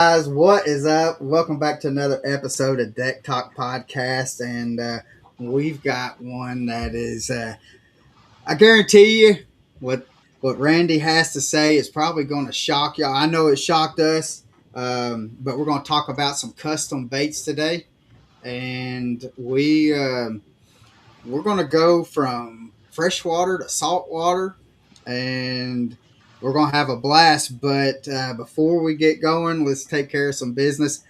Guys, what is up? Welcome back to another episode of Deck Talk Podcast, and we've got one that is, I guarantee you, what Randy has to say is probably going to shock y'all. I know it shocked us, but we're going to talk about some custom baits today, and we're going to go from freshwater to saltwater, and we're going to have a blast. But before we get going, let's take care of some business.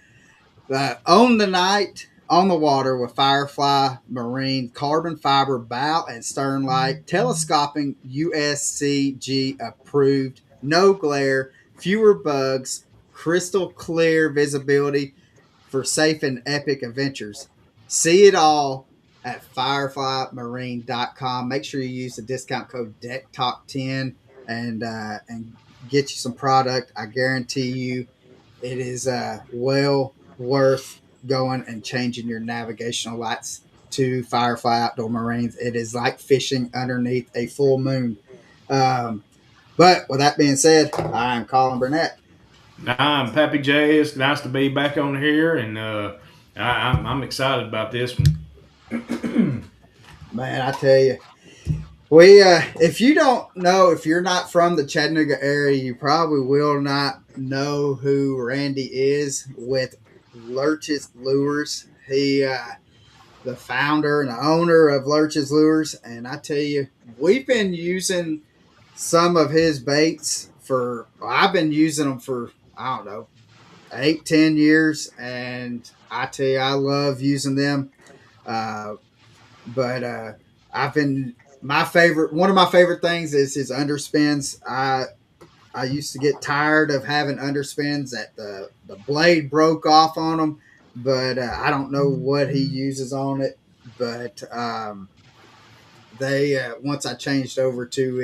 On the night, on the water with Firefly Marine carbon fiber bow and stern light, telescoping USCG approved, no glare, fewer bugs, crystal clear visibility for safe and epic adventures. See it all at fireflymarine.com. Make sure you use the discount code DECKTALK10 and get you some product. I guarantee you it is well worth going and changing your navigational lights to Firefly Outdoor Marines. It is like fishing underneath a full moon. But with that being said, I'm Colin Burnett. I'm Pappy J. It's nice to be back on here, and I'm excited about this one. Man, I tell you, we if you don't know, if you're not from the Chattanooga area, you probably will not know who Randy is with Lurch's Lures. He the founder and the owner of Lurch's Lures, and I tell you, we've been using some of his baits for. I've been using them for I don't know 8, 10 years, and I tell you, I love using them. Uh, but I've been my favorite. One of my favorite things is his underspins. I used to get tired of having underspins that the blade broke off on them, but I don't know what he uses on it. But they once I changed over to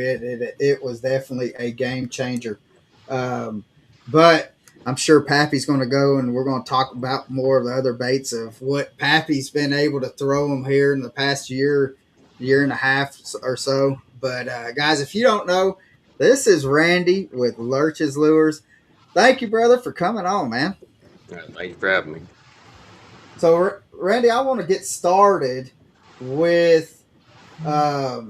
it was definitely a game changer. Um, but I'm sure Pappy's going to go and we're going to talk about more of the other baits of what Pappy's been able to throw them here in the past year and a half or so. But guys, if you don't know, this is Randy with Lurch's Lures. Thank you, brother, for coming on, man. Thank you for having me. So, Randy, I want to get started with how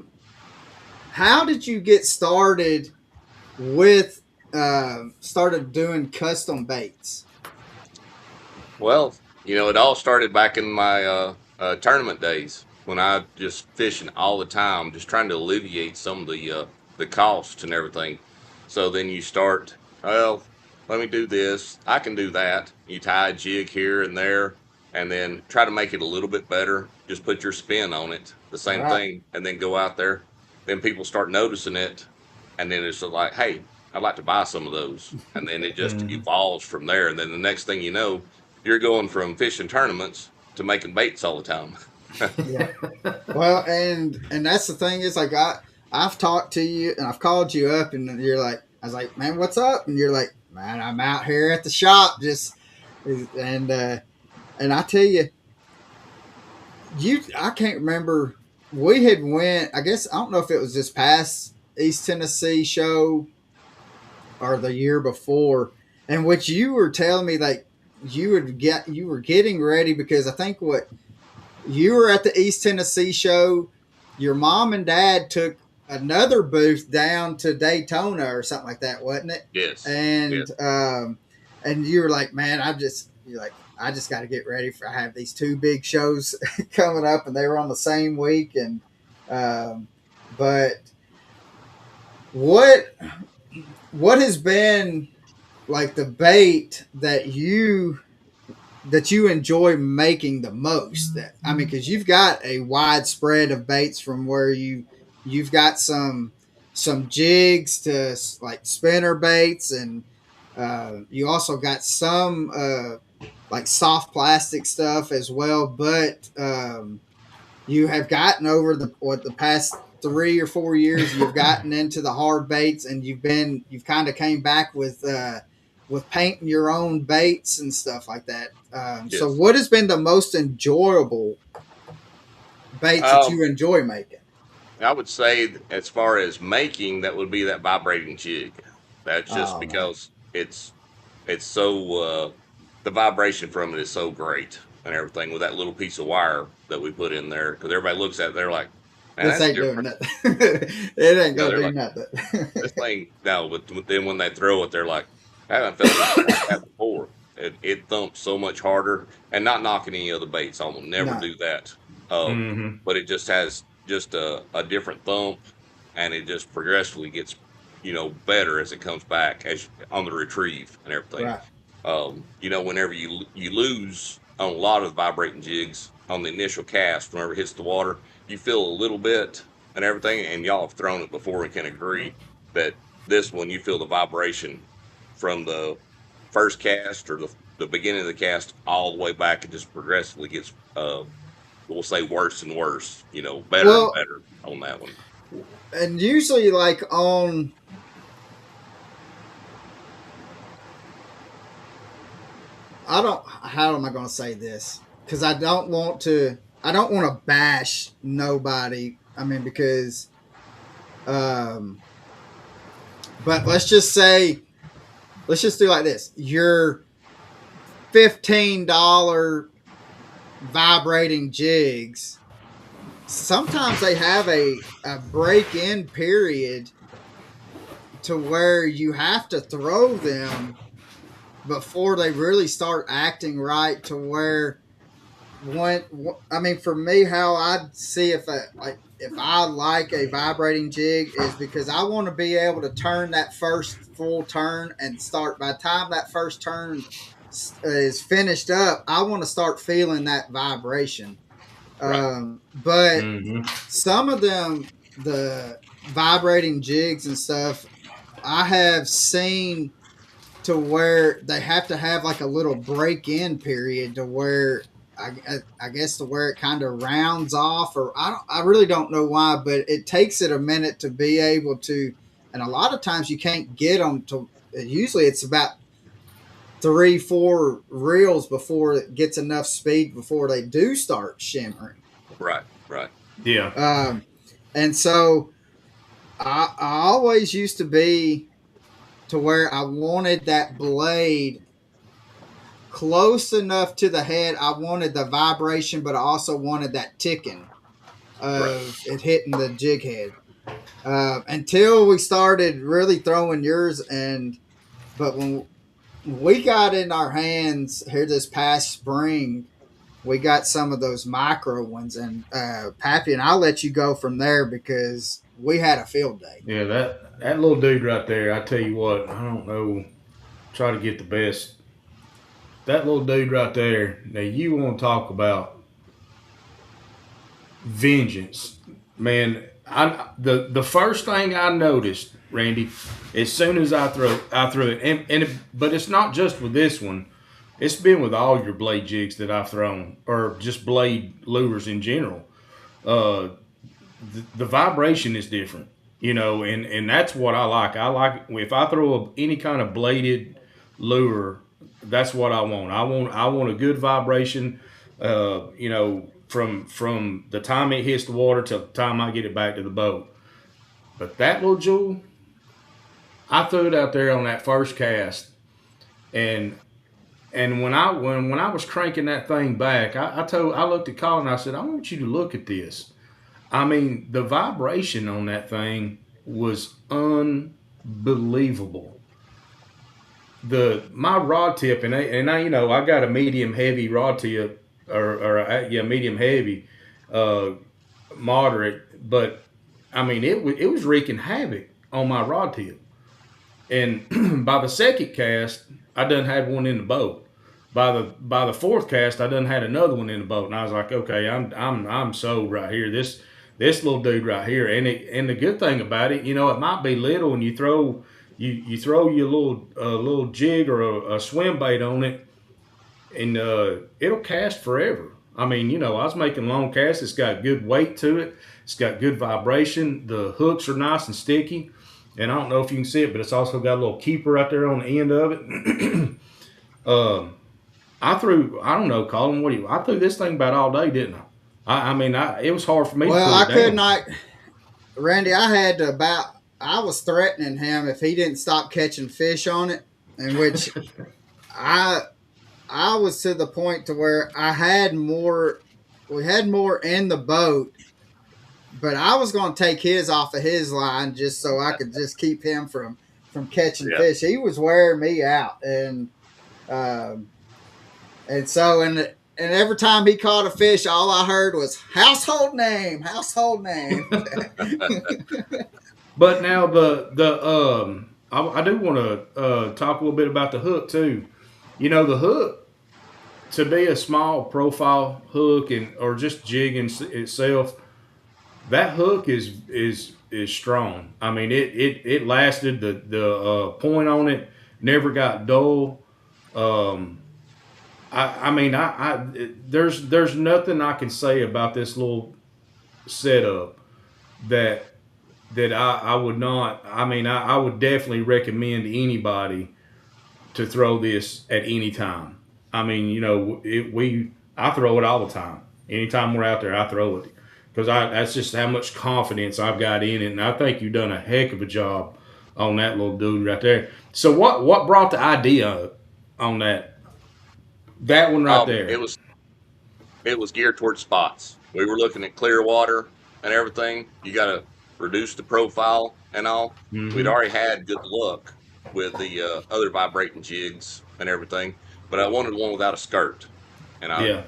did you get started with started doing custom baits? Well, it all started back in my tournament days when I just fishing all the time, just trying to alleviate some of the costs and everything. So then you start, well, let me do this. I can do that. You tie a jig here and there, and then try to make it a little bit better. Just put your spin on it, the All same right. thing, and then go out there. Then people start noticing it, and then it's like, hey, I'd like to buy some of those, and then it just Mhm. evolves from there. And then the next thing you know, you're going from fishing tournaments to making baits all the time. Yeah. Well, and that's the thing is like I've talked to you and I've called you up and you're like I was like, man, what's up? And you're like, man, I'm out here at the shop just and and I tell you, I can't remember. We had went. I guess I don't know if it was this past East Tennessee show or the year before, in which you were telling me like you were getting ready because I think what you were at the East Tennessee show. Your mom and dad took another booth down to Daytona or something like that, wasn't it? Yes, And yes, and you were like, man, you're like, I just got to get ready for. I have these two big shows coming up, and they were on the same week. And um, but what what has been like the bait that you enjoy making the most? That I mean, because you've got a wide spread of baits from where you've got some jigs to like spinner baits, and you also got some like soft plastic stuff as well. But you have gotten over the past 3 or 4 years, you've gotten into the hard baits, and you've kind of came back with painting your own baits and stuff like that. So, yes. what has been the most enjoyable baits that Um, you enjoy making? I would say as far as making, that would be that vibrating jig. That's just Oh man, because it's so the vibration from it is so great and everything with that little piece of wire that we put in there because everybody looks at it, they're like, man, This that's ain't doing different. nothing. It ain't Yeah, gonna they're do like, nothing. this thing no, but then when they throw it, they're like, I haven't felt anything like that before. It thumps so much harder, and not knocking any other baits. I will never No. do that. Um, Mm-hmm. but it just has just a different thump, and it just progressively gets better as it comes back as on the retrieve and everything. Right. Whenever you lose on a lot of vibrating jigs on the initial cast, whenever it hits the water, you feel a little bit and everything, and y'all have thrown it before and can agree that this one you feel the vibration from the first cast or the beginning of the cast all the way back. It just progressively gets we'll say worse and worse, better and Well, better on that one. and usually like on I don't how am I going to say this? Cuz I don't want to bash nobody. I mean because um but let's just do like this. Your $15 vibrating jigs, sometimes they have a break in period to where you have to throw them before they really start acting right to where when I mean for me how I see if I like a vibrating jig is because I want to be able to turn that first full turn and start by the time that first turn is finished up I want to start feeling that vibration. Right. But Mm-hmm. some of them the vibrating jigs and stuff I have seen to where they have to have like a little break in period to where I guess to where it kind of rounds off or I really don't know why but it takes it a minute to be able to and a lot of times you can't get them to usually it's about 3-4 reels before it gets enough speed before they do start shimmering. Right. Right. Yeah. um, and so I always used to be to where I wanted that blade close enough to the head. I wanted the vibration, but I also wanted that ticking Right. of it hitting the jig head. Until we started really throwing yours, but when we got in our hands here this past spring, we got some of those micro ones, and Pappy, and I'll let you go from there because we had a field day. Yeah, that little dude right there, I tell you what, I don't know. Try to get the best. That little dude right there. Now you want to talk about vengeance, man. The first thing I noticed, Randy, as soon as I threw it, but it's not just with this one. It's been with all your blade jigs that I've thrown, or just blade lures in general. Uh, the vibration is different, and that's what I like. I like if I throw any kind of bladed lure, that's what I want. I want a good vibration, from the time it hits the water till the time I get it back to the boat. But that little jewel, I threw it out there on that first cast, and when I was cranking that thing back, I looked at Colin. I said, I want you to look at this. I mean, the vibration on that thing was unbelievable. My rod tip I got a medium heavy rod tip or medium heavy, uh, moderate, but I mean it was wreaking havoc on my rod tip. And by the second cast, I done had one in the boat. By the fourth cast, I done had another one in the boat, and I was like, okay, I'm sold right here. This little dude right here, and the good thing about it, it might be little, and you throw your little jig or a swim bait on it, and it'll cast forever. I mean, I was making long casts. It's got good weight to it. It's got good vibration. The hooks are nice and sticky. And I don't know if you can see it, but it's also got a little keeper right there on the end of it. I don't know, Colin, I threw this thing about all day, didn't I? I mean, it was hard for me to Well, put I it could down. not, Randy. I was threatening him if he didn't stop catching fish on it, in which I I was to the point to where I had more. We had more in the boat, but I was going to take his off of his line just so I could just keep him from catching Yeah. fish. He was wearing me out, um, and so and every time he caught a fish, all I heard was household name, household name. But now I do want to talk a little bit about the hook too. You know, the hook to be a small profile hook and or just jigging itself, that hook is strong. I mean, it lasted. The point on it never got dull. Um, I mean, there's nothing I can say about this little setup that I would not. I mean, I would definitely recommend to anybody to throw this at any time. I mean, you know, I throw it all the time. Anytime we're out there, I throw it because I that's just how much confidence I've got in it, and I think you've done a heck of a job on that little dude right there. So what brought the idea on that one right Um, it there? was it was geared towards spots. We were looking at clear water and everything. You got to reduce the profile and all. We'd Mm-hmm. already had good luck with the other vibrating jigs and everything, but I wanted one without a skirt, and Yeah.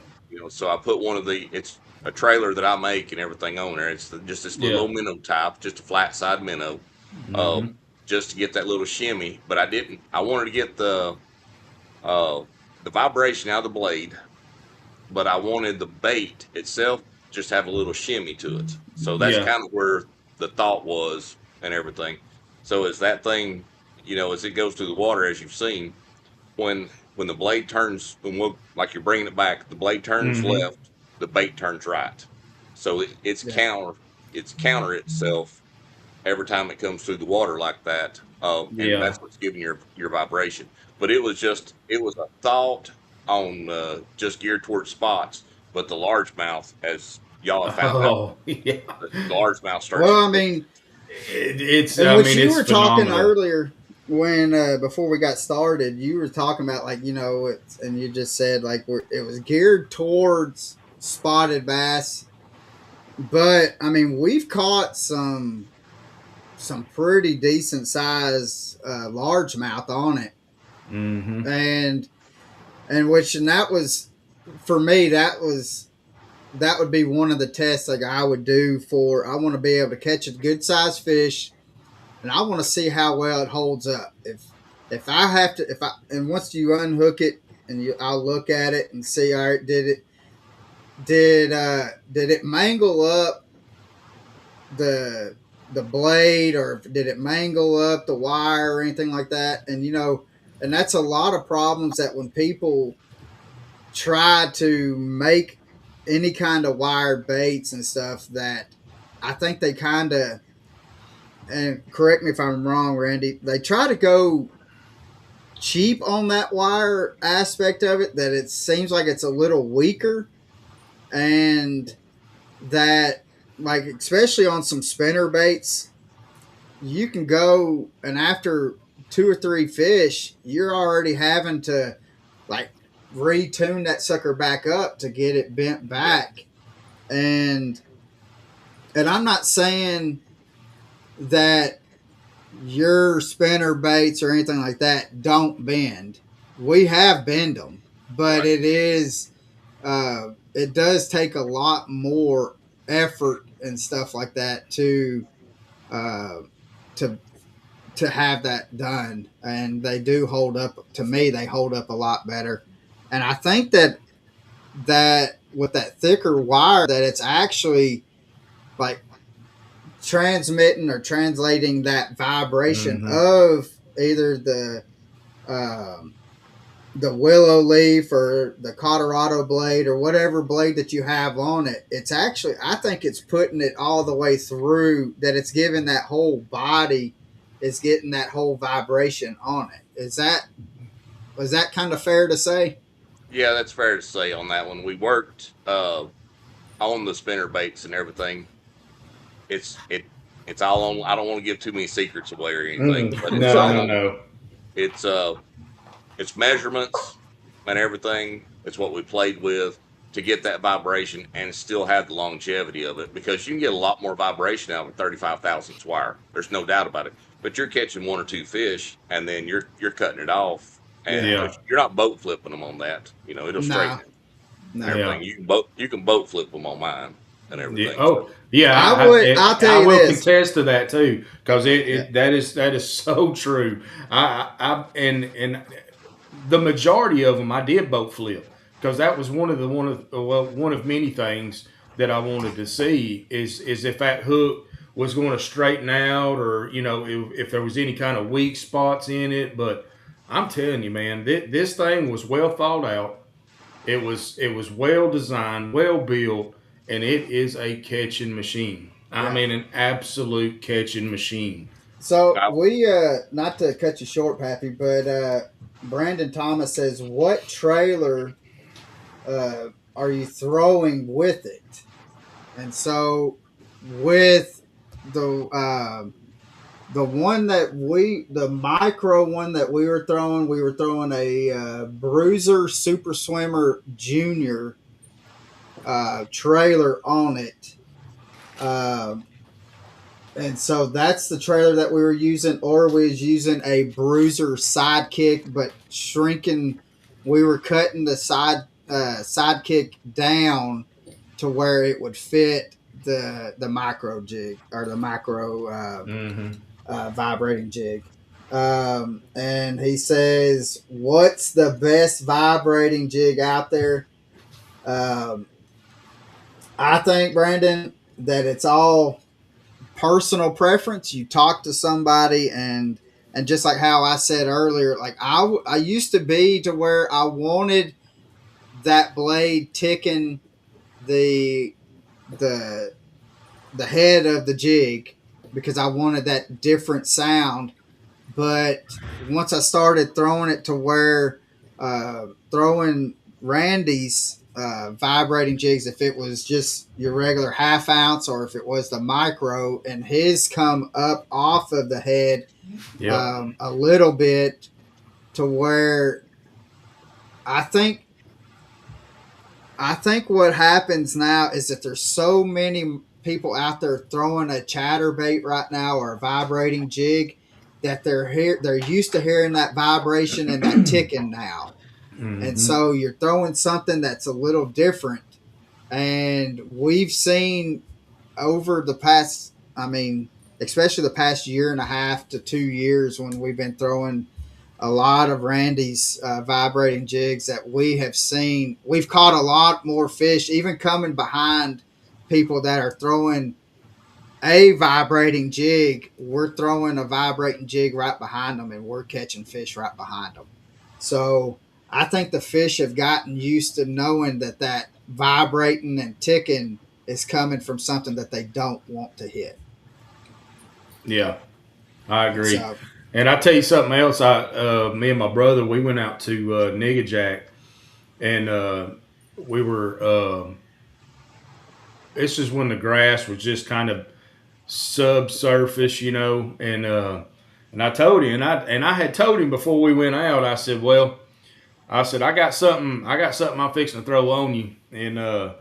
so I put one of it's a trailer that I make and everything on there. It's just this little Yeah. old minnow type, just a flat side minnow, Mm-hmm. just to get that little shimmy. But I didn't. I wanted to get uh, the vibration out of the blade, but I wanted the bait itself just have a little shimmy to it. So that's Yeah. kind of where the thought was and everything. So as that thing, as it goes through the water, as you've seen, when the blade turns, like you're bringing it back, the blade turns Mm-hmm. left, the bait turns right. So Yeah, it's counter itself every time it comes through the water like that, and Yeah. that's what's giving your vibration. But it was a thought on just geared towards spots, but the largemouth, as y'all have found out, Oh, yeah. the largemouth starts well, to I cook. mean, It's. and I what mean, you it's were talking phenomenal. earlier when before we got started, you were talking about like and you just said like it was geared towards spotted bass, but I mean we've caught some pretty decent size largemouth on it, Mm-hmm. and and that was for me that would be one of the tests like I would do for I want to be able to catch a good sized fish and I want to see how well it holds up. If I have to, if I and once you unhook it and I'll look at it and see, all right, did it mangle up the the blade or did it mangle up the wire or anything like that? And and that's a lot of problems that when people try to make any kind of wired baits and stuff that I think they kind of and correct me if I'm wrong, Randy. They try to go cheap on that wire aspect of it. That it seems like it's a little weaker, and that like especially on some spinner baits, you can go and after two or three fish, you're already having to like retune that sucker back up to get it bent Yeah, back. And I'm not saying that your spinner baits or anything like that don't bend. We have bend them, but right. it does take a lot more effort and stuff like that uh, to have that done. And they do hold up. To me, they hold up a lot better. And I think that with that thicker wire, that it's actually like transmitting or translating that vibration Mm-hmm. of either um, the willow leaf or the Colorado blade or whatever blade that you have on it. It's actually, I think it's putting it all the way through, that it's giving that whole body is getting that whole vibration on it. Was that kind of fair to say? Yeah, that's fair to say on that one. We worked on the spinner baits and everything. It's it it's all on. I don't want to give too many secrets away or anything, but Mm-mm. it's No, all no, on. no. It's It's measurements and everything. It's what we played with to get that vibration and still have the longevity of it, because you can get a lot more vibration out of a 35 thousandths wire. There's no doubt about it. But you're catching one or two fish and then you're cutting it off, and Yeah. Yeah. because you're not boat flipping them on that, it'll straighten No. it and No. Yeah. everything. You can boat flip them on mine and Yeah. everything. Oh, So yeah. I'll tell I you will this. contest to that too, because Yeah. that is so true. And the majority of them I did boat flip, because that was one of many things that I wanted to see is if that hook was going to straighten out, or if there was any kind of weak spots in it. But I'm telling you, man, this thing was well thought out. It was well designed, well built, and it is a catching machine. I Yeah. mean, an absolute catching machine. So I, we not to cut you short, Pappy, but Brandon Thomas says, "What trailer are you throwing with it?" And so with the one that the micro one that we were throwing a Bruiser Super Swimmer Junior trailer on it. Um, and so that's the trailer that we were using, or we was using a Bruiser Sidekick, but shrinking. We were cutting the sidekick down to where it would fit the micro jig, or the micro Mm-hmm. vibrating jig. And he says, "What's the best vibrating jig out there?" Um, I think, Brandon, that it's all personal preference. You talk to somebody, and just like how I said earlier, like I used to be to where I wanted that blade ticking the the the head of the jig, because I wanted that different sound. But once I started throwing it to where throwing Randy's vibrating jigs, if it was just your regular half ounce or if it was the micro, and his come up off of the head Yep. a little bit, to where I think I think what happens now is that there's so many people out there throwing a chatterbait right now, or a vibrating jig, that they're used to hearing that vibration and that ticking now. And Mm-hmm. so you're throwing something that's a little different. And we've seen over the past, I mean, especially the past year and a half to 2 years, when we've been throwing a lot of Randy's vibrating jigs, that we have seen, we've caught a lot more fish, even coming behind people that are throwing a vibrating jig. We're throwing a vibrating jig right behind them, and we're catching fish right behind them. So I think the fish have gotten used to knowing that that vibrating and ticking is coming from something that they don't want to hit. Yeah, I agree. So And I tell you something else. Me and my brother, we went out to Niggajack, and we were. This is when the grass was just kind of subsurface, and I told him, and I had told him before we went out. I said, "Well, I said I got something. I got something I'm fixing to throw on you." And I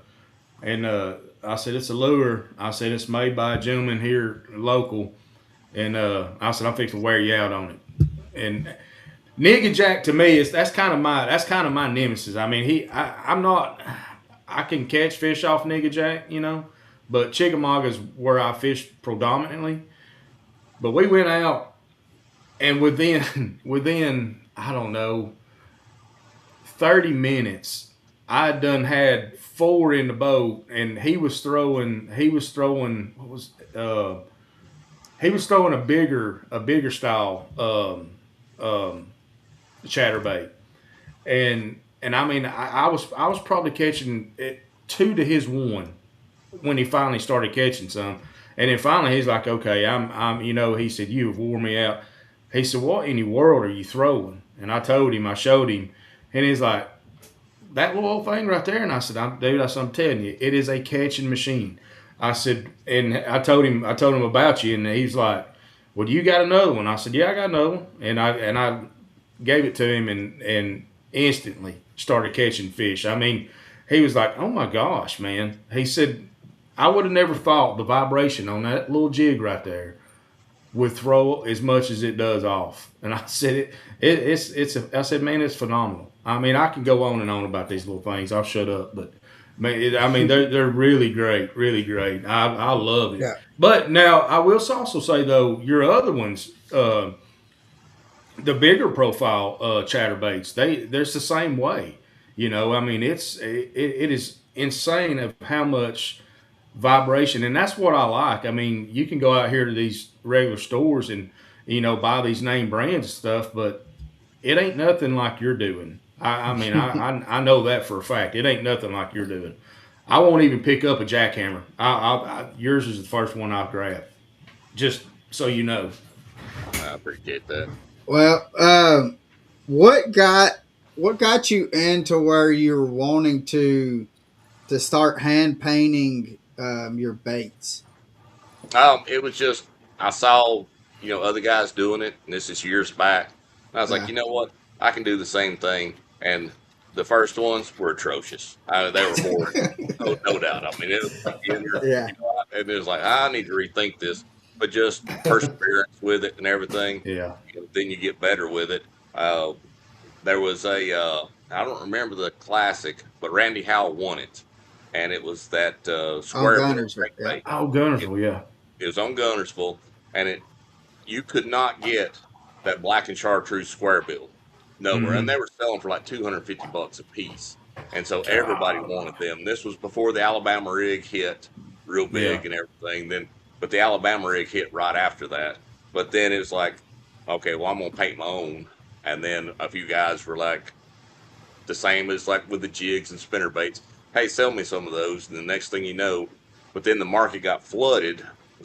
said, "It's a lure." I said, "It's made by a gentleman here local." And I said, "I'm fixing to wear you out on it." And Nigga Jack, to me, is that's kind of my nemesis. I mean, I'm not. I can catch fish off Nigga Jack, but Chickamauga is where I fish predominantly. But we went out, and within I don't know 30 minutes, I done had four in the boat, and he was throwing what was he was throwing a bigger style chatterbait, and I mean I was probably catching it 2 to his 1 when he finally started catching some, and then finally he's like, okay, I'm he said, you have wore me out. He said, what in the world are you throwing? And I told him, I showed him, and he's like, that little old thing right there. And I said, dude, that's what I'm telling you, it is a catching machine. I said, and I told him about you, and he's like, well, do you got another one? I said, yeah, I got another one, and I gave it to him, and instantly started catching fish. I mean, he was like, "Oh my gosh, man!" He said, "I would have never thought the vibration on that little jig right there would throw as much as it does off." And I said, I said, man, it's phenomenal. I mean, I can go on and on about these little things. I'll shut up, but man, I mean, they're really great, really great. I love it. Yeah. But now I will also say though, your other ones, the bigger profile chatterbaits, they're the same way. You know, I mean, it is insane of how much vibration, and that's what I like. I mean, you can go out here to these regular stores and buy these name brands and stuff, but it ain't nothing like you're doing. I mean, I know that for a fact. It ain't nothing like you're doing. I won't even pick up a jackhammer. Yours is the first one I'll grab, just so you know. I appreciate that. Well, what got what got you into where you're wanting to start hand painting your baits? It was just I saw other guys doing it, and this is years back. And I was like, Uh, you know what, I can do the same thing. And the first ones were atrocious. They were horrid, no doubt. I mean, it was beginner, yeah, and it was like I need to rethink this. But just perseverance with it and everything, Yeah. then you get better with it. Uh, there was I don't remember the classic, but Randy Howell won it, and it was that on square bill gunners. Yeah. crankbait. Oh, It, Gunnersville, yeah. it was on Gunnersville, and you could not get that black and chartreuse square bill nowhere, and Mm-hmm. they were selling for like $250 a piece, and so everybody God. wanted them. This was before the Alabama rig hit real Yeah. big and everything. But the Alabama rig hit right after that. But then it was like, okay, well, I'm gonna paint my own, and then a few guys were like, the same as like with the jigs and spinner baits. Hey, sell me some of those. And the next thing you know, but then the market got flooded,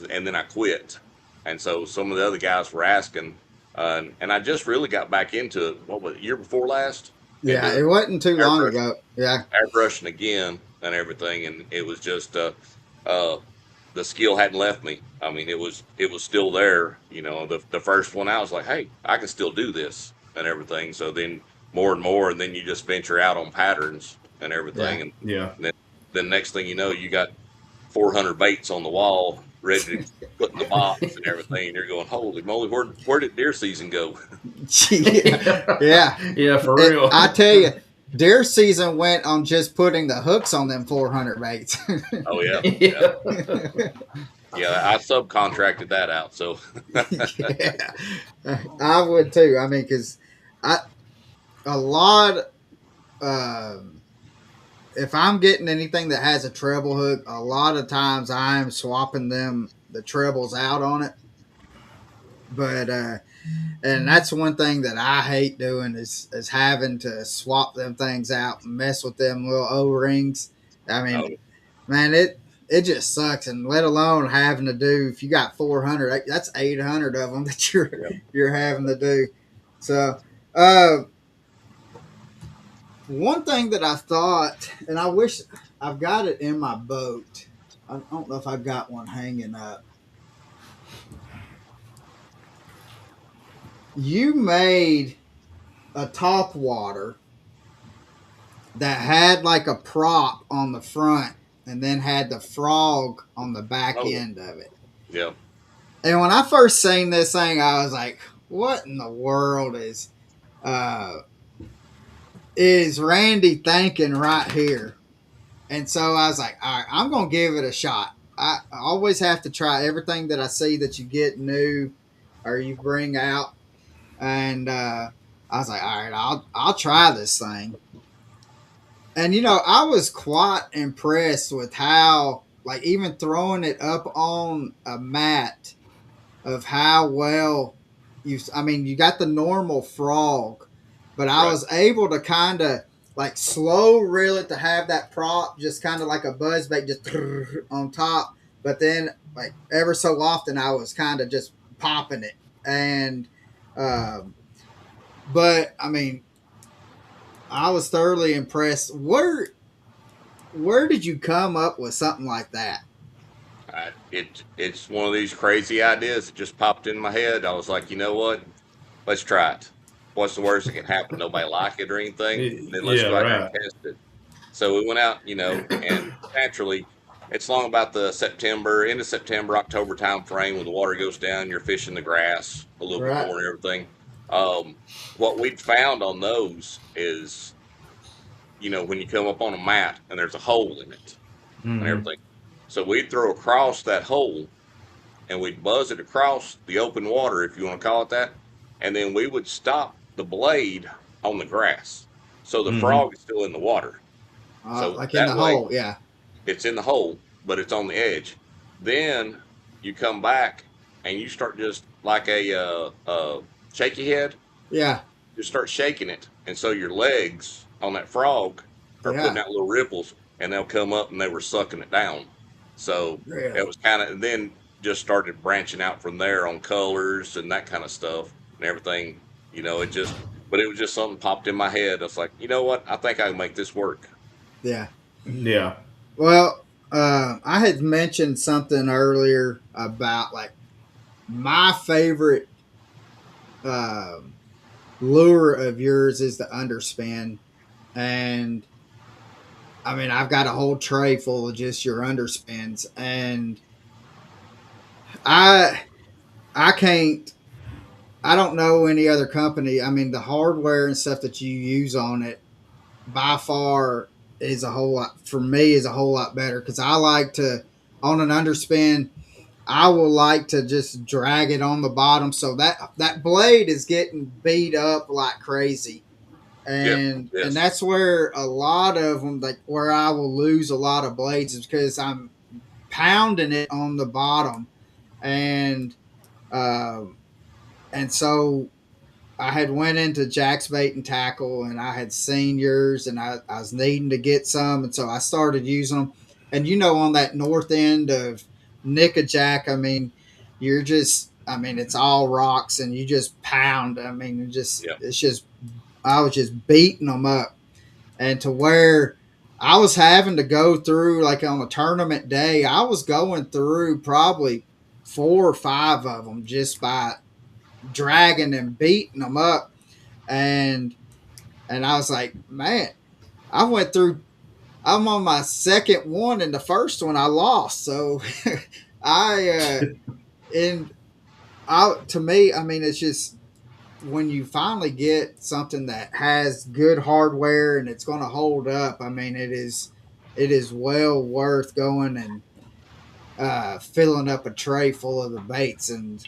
and then I quit. And so some of the other guys were asking, and I just really got back into it. What was it, year before last? Yeah, Into it wasn't too long airbrush, ago. Yeah, airbrushing again and everything, and it was just uh, the skill hadn't left me. I mean, it was still there. The first one I was like, hey, I can still do this and everything. So then more and more, and then you just venture out on patterns and yeah. everything, and Yeah. then next thing you know, you got 400 baits on the wall ready to put in the box and everything. And you're going, holy moly, where did deer season go? yeah, yeah. Yeah, for real. I tell you, deer season went on just putting the hooks on them 400 baits. Oh yeah, yeah, Yeah. yeah. I subcontracted that out. So yeah, I would too. I mean, because I a lot. Um, if I'm getting anything that has a treble hook, a lot of times I'm swapping them the trebles out on it. But and that's one thing that I hate doing is having to swap them things out and mess with them little O rings. I mean, oh, man, it just sucks, and let alone having to do if you got 400, that's 800 of them that yeah. you're having to do. So, uh, one thing that I thought, and I wish I've got it in my boat. I don't know if I've got one hanging up. You made a top water that had like a prop on the front and then had the frog on the back Oh end of it. yeah. And when I first seen this thing, I was like, "What in the world uh, is Randy thinking right here?" And so I was like, "All right, I'm gonna give it a shot. I always have to try everything that I see that you get new or you bring out." And I was like, "All right, I'll try this thing." And I was quite impressed with how, like, even throwing it up on a mat, of how well I mean, you got the normal frog, but I Right. was able to kind of like slow reel it to have that prop just kind of like a buzz bait just on top. But then, like, ever so often, I was kind of just popping it. And, um, but I mean, I was thoroughly impressed. Where did you come up with something like that? It's one of these crazy ideas that just popped in my head. I was like, you know what? Let's try it. what's the worst that can happen? Nobody like it or anything. Then let's Yeah, go out there and right. test it. So we went out, and naturally, it's long about the end of September, October time frame when the water goes down. You're fishing the grass a little bit Right. more and everything. Um, what we'd found on those is, when you come up on a mat and there's a hole in it and Mm-hmm. everything. So we'd throw across that hole and we'd buzz it across the open water, if you want to call it that, and then we would stop the blade on the grass, so the Mm-hmm. frog is still in the water. So Like in the that way, hole. Yeah. it's in the hole, but it's on the edge. Then you come back and you start just like a shaky head. Yeah. You start shaking it, and so your legs on that frog are putting Yeah. out little ripples, and they'll come up and they were sucking it down. So it Really. was kind of, and then just started branching out from there on colors and that kind of stuff and everything. It just, but it was just something popped in my head. I was like, you know what? I think I can make this work. Yeah. Yeah. Well, I had mentioned something earlier about like my favorite um, lure of yours is the underspin, and I mean I've got a whole tray full of just your underspins, and I I can't. I don't know any other company. I mean, the hardware and stuff that you use on it by far is a whole lot for me is a whole lot better because I like to on an underspin. I will like to just drag it on the bottom so that blade is getting beat up like crazy, Yep. and Yes. that's where a lot of them like where I will lose a lot of blades is because I'm pounding it on the bottom, and um, and so I had went into Jack's Bait and Tackle, and I had seen yours, and I was needing to get some, and so I started using them. And on that north end of Nickajack, I mean, I mean, it's all rocks, and you just pound. I mean, Yep. it's just, I was just beating them up, and to where I was having to go through, like on a tournament day, I was going through probably 4 or 5 of them just by dragging and beating them up, and I was like, man, I went through. I'm on my second one, and the first one I lost. So I and I to me, I mean, it's just when you finally get something that has good hardware and it's going to hold up. I mean, it is well worth going and filling up a tray full of the baits, and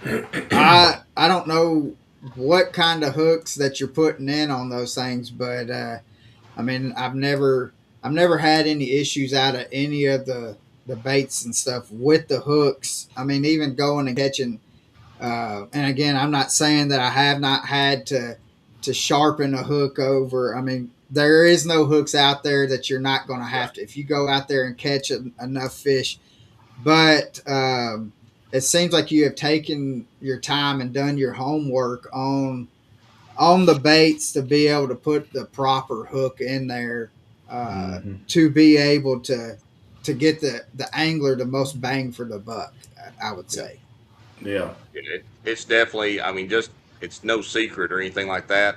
I don't know what kind of hooks that you're putting in on those things, but I mean, I've never had any issues out of any of the baits and stuff with the hooks. I mean, even going and catching. And again, I'm not saying that I have not had to sharpen a hook over. I mean, there is no hooks out there that you're not going to have Right. to if you go out there and catch enough fish. But it seems like you have taken your time and done your homework on the baits to be able to put the proper hook in there Mm-hmm. to be able to get the angler the most bang for the buck. I would Yep. say. Yeah. It's definitely. I mean, just it's no secret or anything like that.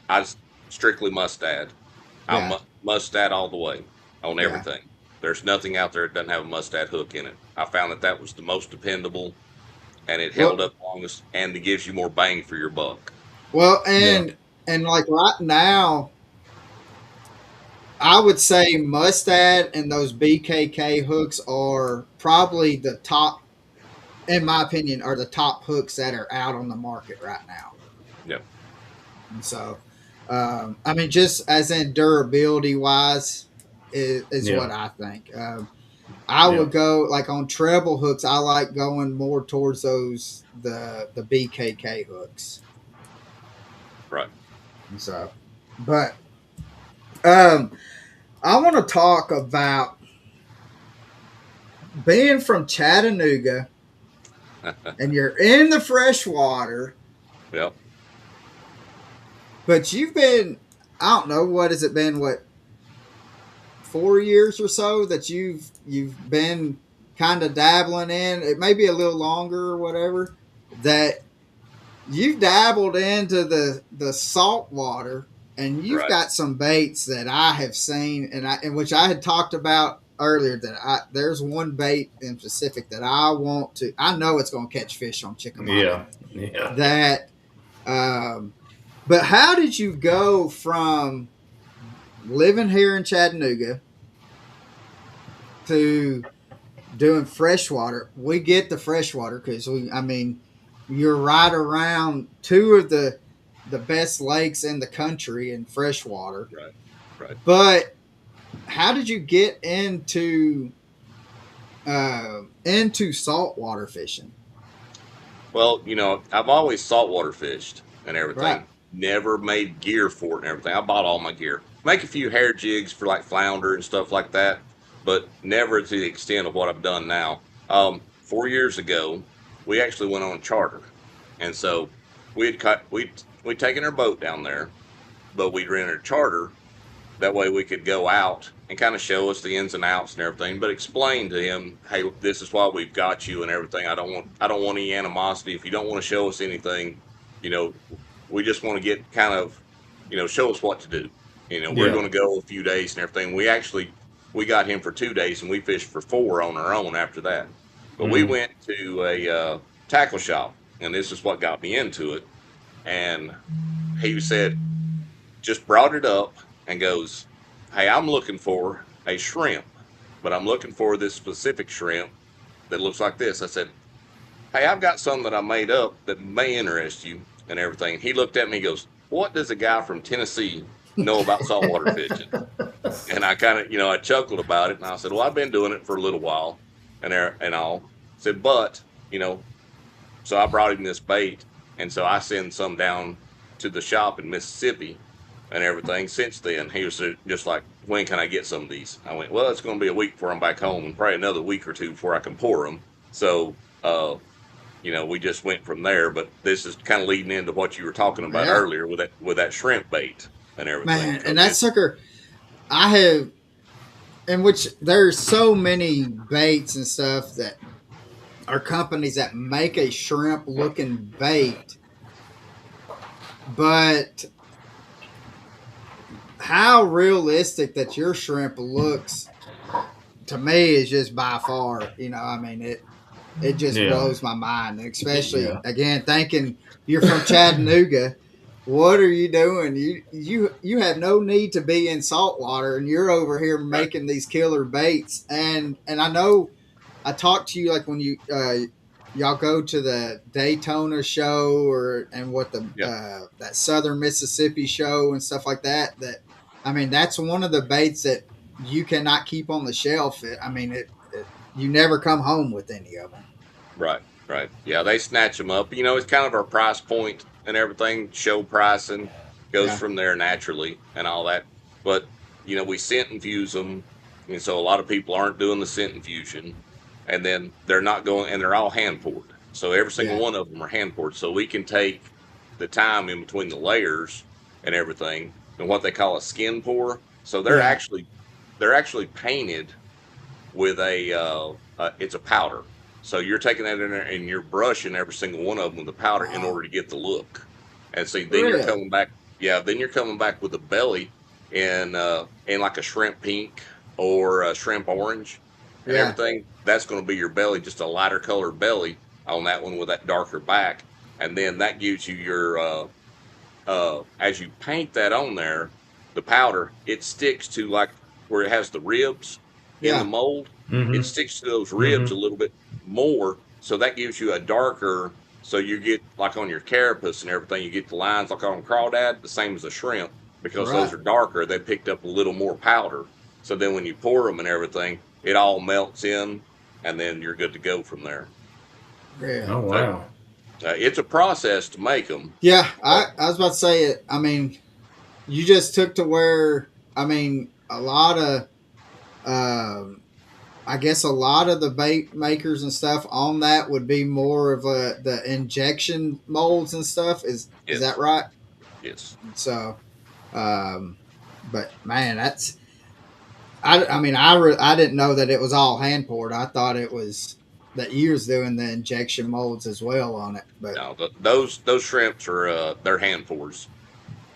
I strictly mustad. I'm Yeah, mustad all the way on yeah. everything. There's nothing out there that doesn't have a mustad hook in it. I found that was the most dependable, and it held Well, up longest, and it gives you more bang for your buck. well, Yeah. and like right now, I would say Mustad and those BKK hooks are probably the top, in my opinion, are the top hooks that are out on the market right now. Yep. And so, I mean, just as in durability wise, is Yeah. what I think. I Yeah. would go like on treble hooks. I like going more towards those the BKK hooks. Right. And so, but um, I want to talk about being from Chattanooga and you're in the freshwater, Yep. but you've been, I don't know, what has it been, what, 4 years or so that you've been kind of dabbling in, it may be a little longer or whatever, that you've dabbled into the salt water, and you've Right. got some baits that I have seen, and which I had talked about earlier. That there's one bait in specific that I want to. I know it's going to catch fish on Chickamauga. Yeah. Yeah. That, but how did you go from living here in Chattanooga to doing freshwater? We get the freshwater because I mean, you're right around two of the best lakes in the country in freshwater. Right. Right. But how did you get into saltwater fishing? Well, I've always saltwater fished and Right. everything. Never made gear for it and everything. I bought all my gear. Make a few hair jigs for like flounder and stuff like that, but never to the extent of what I've done now. 4 years ago, we actually went on a charter, and so we'd taken our boat down there, but we'd rented a charter. That way we could go out and kind of show us the ins and outs and everything, but explain to him, hey, this is why we've got you and everything. I don't want any animosity. If you don't want to show us anything, you know, we just want to get kind of, show us what to do. We're Yeah. going to go a few days and everything. We got him for 2 days and we fished for 4 on our own after that. But we Mm. went to a tackle shop, and this is what got me into it. And he said, just brought it up and goes, hey, I'm looking for a shrimp, but I'm looking for this specific shrimp that looks like this. I said, hey, I've got some that I made up that may interest you and everything. He looked at me and goes, what does a guy from Tennessee know about saltwater fishing? And I kind of, I chuckled about it, and I said, well, I've been doing it for a little while and all. Said, but, you know, so I brought him this bait, and so I send some down to the shop in Mississippi and everything. Since then, he was just like, when can I get some of these? I went, well, it's going to be a week before I'm back home, and probably another week or two before I can pour them. So, we just went from there. But this is kind of leading into what you were talking about Yeah, earlier with that shrimp bait and everything, man, and because that it's sucker I have, in which there's so many baits and stuff that are companies that make a shrimp looking bait, but how realistic that your shrimp looks to me is just by far, I mean, it just Yeah. blows my mind, especially Yeah. again thinking you're from Chattanooga. What are you doing? You have no need to be in saltwater, and you're over here right. making these killer baits. And I know I talked to you like when y'all go to the Daytona show and what the Yeah. that Southern Mississippi show and stuff like that. That I mean, that's one of the baits that you cannot keep on the shelf. I mean, you never come home with any of them. Right, right. Yeah, they snatch them up. It's kind of our price point and everything. Show pricing goes Yeah, from there naturally and all that. But, we scent infuse them. And so a lot of people aren't doing the scent infusion. And then they're not going, and they're all hand poured. So every single yeah, one of them are hand poured. So we can take the time in between the layers and everything and what they call a skin pour. So yeah. they're actually painted with it's a powder. So you're taking that in there and you're brushing every single one of them with the powder in Wow, order to get the look. And see, then you're really? coming back. Yeah, then you're coming back with the belly in like a shrimp pink or a shrimp orange and Yeah, everything. That's going to be your belly, just a lighter colored belly on that one with that darker back. And then that gives you your as you paint that on there, the powder, it sticks to like where it has the ribs in the yeah. mold. It Mm-hmm. sticks to those ribs a Mm-hmm. little bit more. So that gives you a darker, so you get like on your carapace and everything, you get the lines like on crawdad, the same as a shrimp, because those Right. are darker. They picked up a little more powder. So then when you pour them and everything, it all melts in and then you're good to go from there. Oh Really? So wow. it's a process to make them, Yeah, but I was about to say it. I mean, you just took to where I mean a lot of I guess a lot of the bait makers and stuff on that would be more of the injection molds and stuff. Is that yes, right? yes. So, um, but man, I mean I didn't know that it was all hand poured. I thought it was. that you was doing the injection molds as well on it. But No, those shrimps are they're hand pours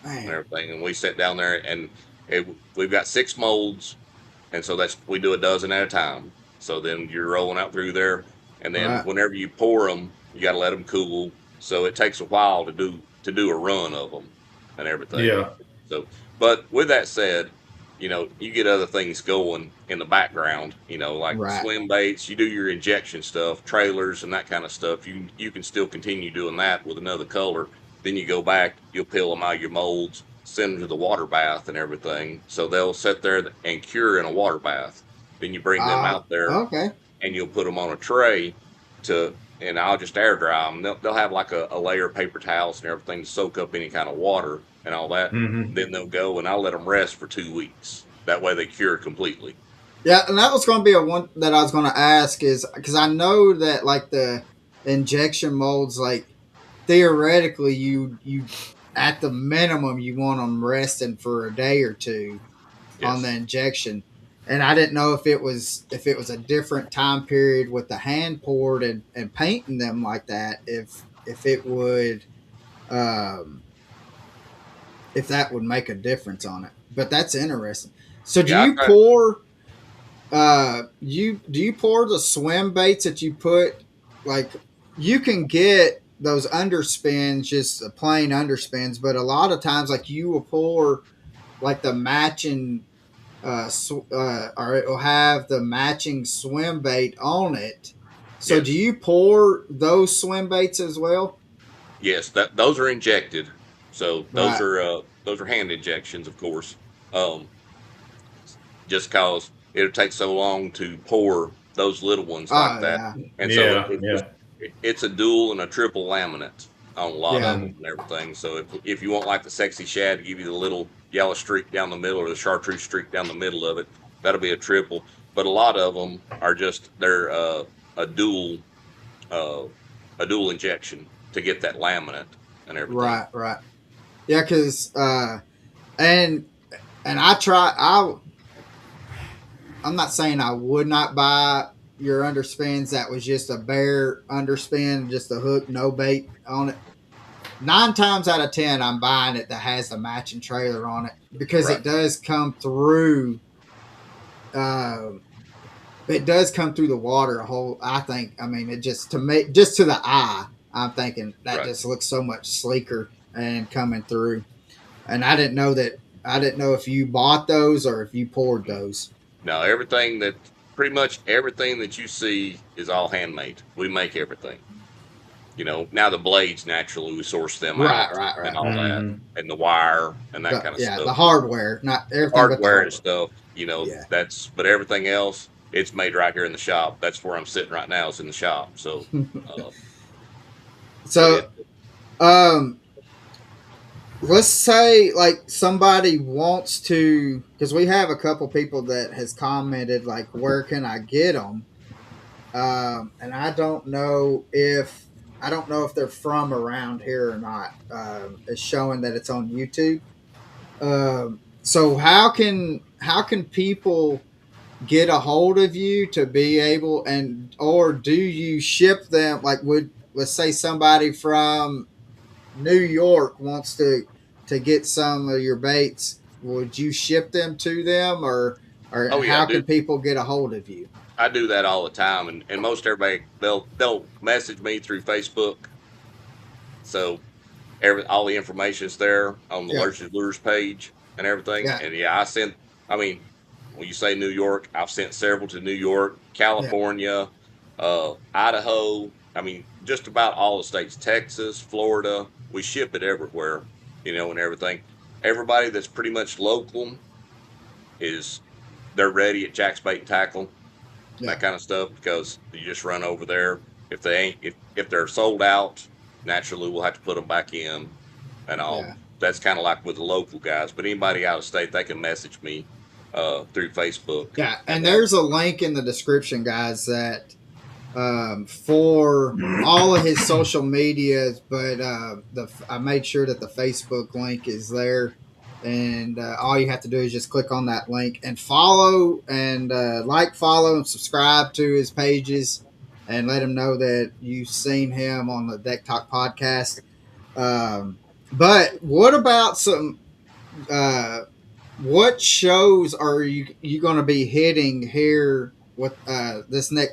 and man, everything, and we sit down there and we've got 6 molds, and so that's we do a dozen at a time. So then you're rolling out through there, and then right, whenever you pour them, you got to let them cool. So it takes a while to do a run of them and everything. Yeah. So, but with that said, you get other things going in the background. Like right. swim baits. You do your injection stuff, trailers, and that kind of stuff. You can still continue doing that with another color. Then you go back, you'll peel them out of your molds, send them to the water bath and everything. So they'll sit there and cure in a water bath. Then you bring them out there Okay, and you'll put them on a tray and I'll just air dry them. They'll have like a layer of paper towels and everything to soak up any kind of water and all that. Hmm. Then they'll go and I'll let them rest for 2 weeks. That way they cure completely. yeah, and that was going to be a one that I was going to ask is because I know that like the injection molds, like theoretically, you at the minimum you want them resting for a day or two on the Yes. injection. And I didn't know if it was a different time period with the hand poured and painting them like that, if it would um if that would make a difference on it. But that's interesting. So do Yeah, I you try. pour you do you pour the swim baits that you put, like you can get those underspins, just plain underspins, but a lot of times like you will pour like the matching or it will have the matching swim bait on it. So do Yes. you pour those swim baits as well? Yes, that those are injected. So Right. those are hand injections, of course. Um, just cause it'll take so long to pour those little ones like Oh that. yeah. And so Yeah. Yeah. it's a dual and a triple laminate on a lot of Yeah. them Hmm. and everything. So if you want like the sexy shad to give you the little yellow streak down the middle or the chartreuse streak down the middle of it, that'll be a triple. But a lot of them are just they're a dual uh, a dual injection to get that laminate and everything. Right, right. Yeah, cuz and I try I'm not saying I would not buy your underspins that was just a bare underspin, just a hook, no bait on it. 9 times out of 10, I'm buying it that has the matching trailer on it because Right, it does come through. Um, it does come through the water a whole. I think. I mean, it just to make just to the eye. I'm thinking that right. just looks so much sleeker and coming through. And I didn't know that. I didn't know if you bought those or if you poured those. Now everything that pretty much everything that you see is all handmade. We make everything. Now the blades naturally we source them Right, out right, and right. all that, Hmm. and the wire and that kind of Yeah, the stuff. hardware, not The everything, but the hardware and hardware. stuff, Yeah. but everything else, it's made right here in the shop. That's where I'm sitting right now, is in the shop. So, uh, but So, um, let's say like somebody wants to, because we have a couple people that has commented like, where can I get them? And I don't know if they're from around here or not. It's showing that it's on YouTube. So how can people get a hold of you to be able, and or do you ship them, like would, let's say somebody from New York wants to get some of your baits, would you ship them to them, or oh yeah, how can dude, people get a hold of you? I do that all the time, and most everybody they'll message me through Facebook. So all the information's there on the Yeah, Lurch's Lures page and everything. yeah, And yeah, I mean, when you say New York, I've sent several to New York, yeah, California, Idaho. I mean, just about all the states, Texas, Florida. We ship it everywhere, and everything. Everybody that's pretty much local is they're ready at Jack's Bait and Tackle, yeah, that kind of stuff, because you just run over there. If they ain't, if they're sold out, naturally we'll have to put them back in and all. yeah, That's kind of like with the local guys. But anybody out of state, they can message me through Facebook, yeah. and And there's a link in the description, guys, that for all of his social medias, but I made sure that the Facebook link is there, and all you have to do is just click on that link and follow and like, follow, and subscribe to his pages. and let him know that you've seen him on the Deck Talk podcast. But what about some? Uh, what shows are you going to be hitting here with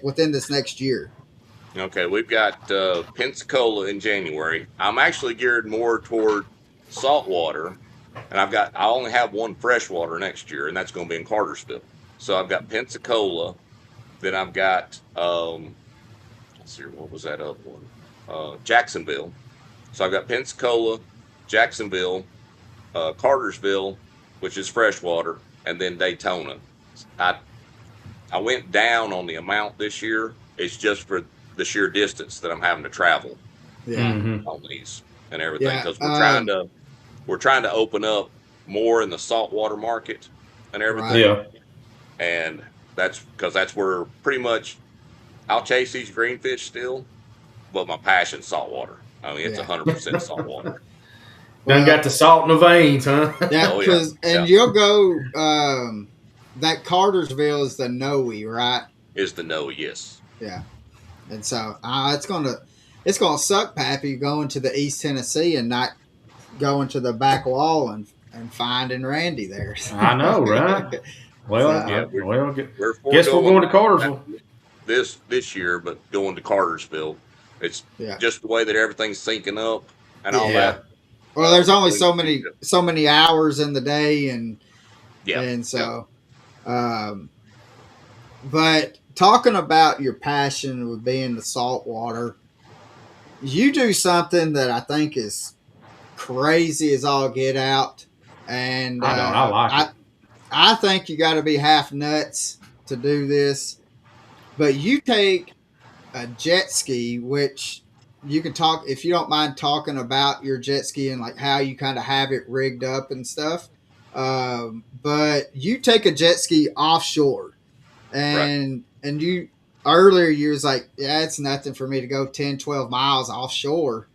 within this next year? Okay, we've got Pensacola in January. I'm actually geared more toward saltwater, and I only have one freshwater next year, and that's going to be in Cartersville. So I've got Pensacola, then I've got let's see, what was that other one? Jacksonville. So I've got Pensacola, Jacksonville, Cartersville, which is freshwater, and then Daytona. I I went down on the amount this year. It's just for the sheer distance that I'm having to travel Yeah, Mm-hmm. on these and everything yeah, because we're trying to open up more in the saltwater market and right, everything, Yeah. and that's where pretty much I'll chase these greenfish still, but my passion's saltwater. I mean, it's yeah. 100% saltwater. Done got Well, the salt in the veins, huh? yeah, Oh yeah, because and yeah. you'll go. That Cartersville is the Noe, right? Is the no yes. Yeah, and so it's gonna suck, Pappy, going to the East Tennessee and not going to the back wall and finding Randy there. I know, right? Well, So Yeah, we're guess we're foregoing going to Cartersville. this year, but going to Cartersville. It's yeah, just the way that everything's syncing up and all yeah. Yeah. that Well, there's only between the so two many ships. so many hours in the day, Yeah, and yeah. so, um, but talking about your passion with being the saltwater, you do something that I think is crazy as all get out, and I don't. I like it. I think you got to be half nuts to do this. But you take a jet ski, which you can talk if you don't mind talking about your jet ski and like how you kind of have it rigged up and stuff. But you take a jet ski offshore, Right. and you earlier you was like, yeah, it's nothing for me to go 10, 12 miles offshore,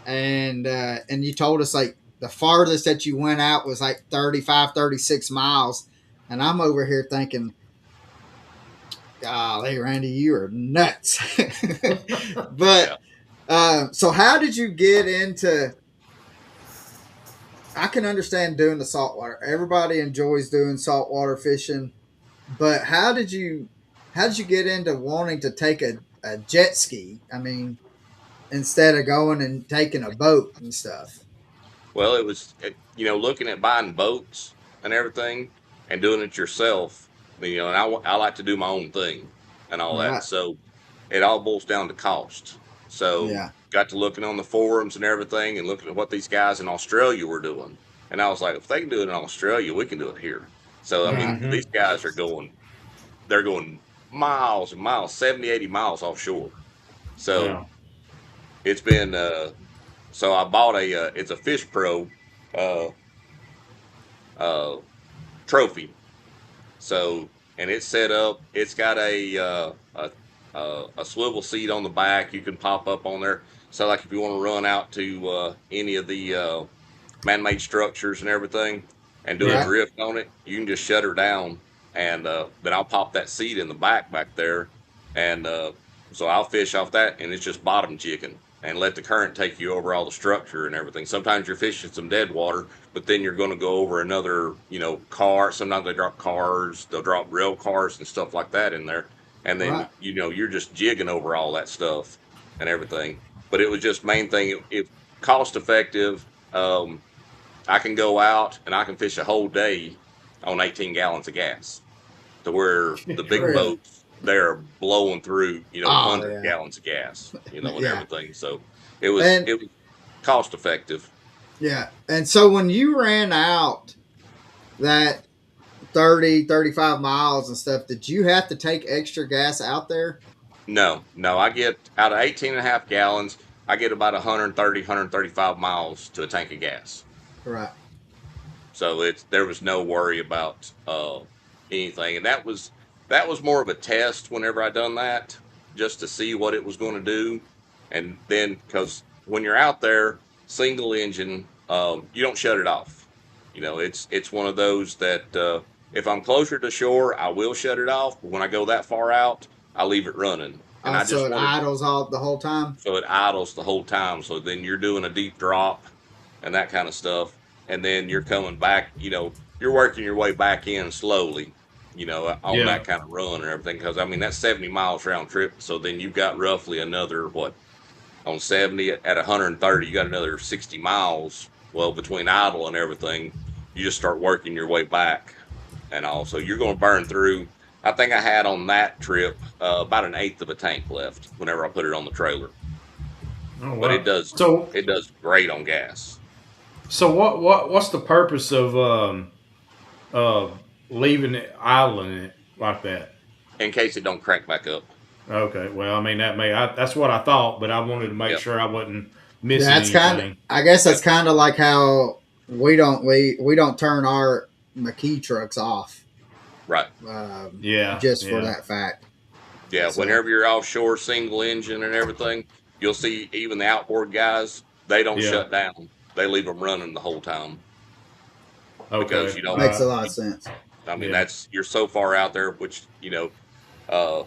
and you told us like the farthest that you went out was like 35, 36 miles, and I'm over here thinking, golly, Randy, you are nuts. But Yeah. so how did you get into? I can understand doing the saltwater. Everybody enjoys doing saltwater fishing, but how did you get into wanting to take a jet ski? I mean, instead of going and taking a boat and stuff. Well, it was looking at buying boats and everything and doing it yourself. And I like to do my own thing and all that. Right. So it all boils down to cost. So Yeah. got to looking on the forums and everything and looking at what these guys in Australia were doing. And I was like, if they can do it in Australia, we can do it here. So I Right. mean, Mm-hmm. these guys they're going miles and miles, 70, 80 miles offshore. So Yeah. it's been so I bought it's a Fish Pro uh uh trophy. So, and it's set up. It's got a swivel seat on the back. You can pop up on there. So, like if you want to run out to any of the man-made structures and everything, and do a Right. Yeah. drift on it, you can just shut her down, and then I'll pop that seat in the back there, and so I'll fish off that, and it's just bottom jigging. And let the current take you over all the structure and everything. Sometimes you're fishing some dead water, but then you're going to go over another, car. Sometimes they drop cars, they'll drop rail cars and stuff like that in there. And then, Right. you're just jigging over all that stuff and everything. But it was just main thing, if cost effective, I can go out and I can fish a whole day on 18 gallons of gas to where the big Really. Really. boats, they're blowing through, Oh 100 yeah. gallons of gas, and Yeah. everything. So it was, And it was cost effective. yeah. And so when you ran out that 30, 35 miles and stuff, did you have to take extra gas out there? No, no, I get out of 18 and a half gallons, I get about 130, 135 miles to a tank of gas. Right. So there was no worry about anything. And that was more of a test whenever I done that, just to see what it was going to do. And then because when you're out there, single engine, you don't shut it off. It's one of those that if I'm closer to shore, I will shut it off. But when I go that far out, I leave it running and I So just it wanted idles all the whole time. so it idles the whole time. So then you're doing a deep drop and that kind of stuff, and then you're coming back. You're working your way back in slowly. On Yeah. that kind of run and everything, because I mean that's 70 miles round trip. So then you've got roughly another what on 70 at 130, you got another 60 miles. Well, between idle and everything, you just start working your way back, and also you're going to burn through. I think I had on that trip about an eighth of a tank left whenever I put it on the trailer, Oh but wow. So it does great on gas what's the purpose of uh leaving it idling it like that? in case it don't crank back up. Okay. Well, I mean that's what I thought, but I wanted to make Yep, sure I wasn't missing That's kind. anything. I guess that's yep, kind of like how we don't turn our McKee trucks off, right. Yeah. just for Yeah. that fact. Yeah, So whenever you're offshore, single engine and everything, you'll see even the outboard guys. They don't Yeah. shut down. They leave them running the whole time because Okay. you don't. makes a lot of sense. I mean, Yeah. that's you're so far out there, which uh,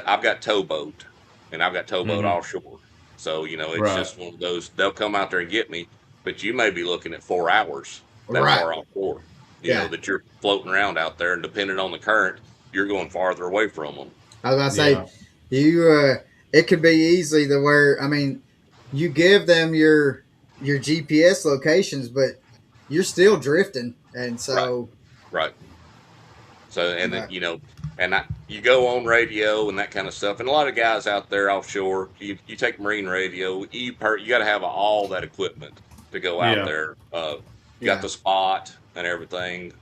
I've got towboat, and I've got towboat Hmm. offshore, so it's Right. just one of those. They'll come out there and get me, but you may be looking at 4 hours that Right. far offshore. Yeah. That you're floating around out there, and depending on the current, you're going farther away from them. I was gonna say Yeah. you. It could be easily the where. I mean, you give them your GPS locations, but you're still drifting, and Right, so right. So, and then, uh, you go on radio and that kind of stuff. And a lot of guys out there offshore, you take marine radio, you got to have all that equipment to go out Yeah. there. You got yeah, the spot and everything.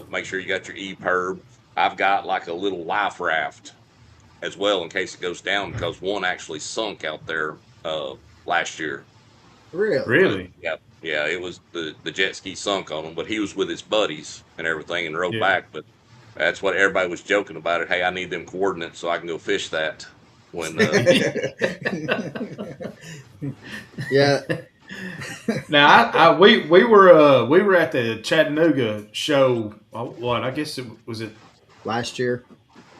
Make sure you got your EPIRB. I've got like a little life raft as well in case it goes down because one actually sunk out there last year. really, Really? Yeah, yeah, it was the jet ski sunk on him, but he was with his buddies and everything and rode Yeah. back. But that's what everybody was joking about it. Hey, I need them coordinates so I can go fish that. When yeah, Now, we were at the Chattanooga show. What I guess it was it last year,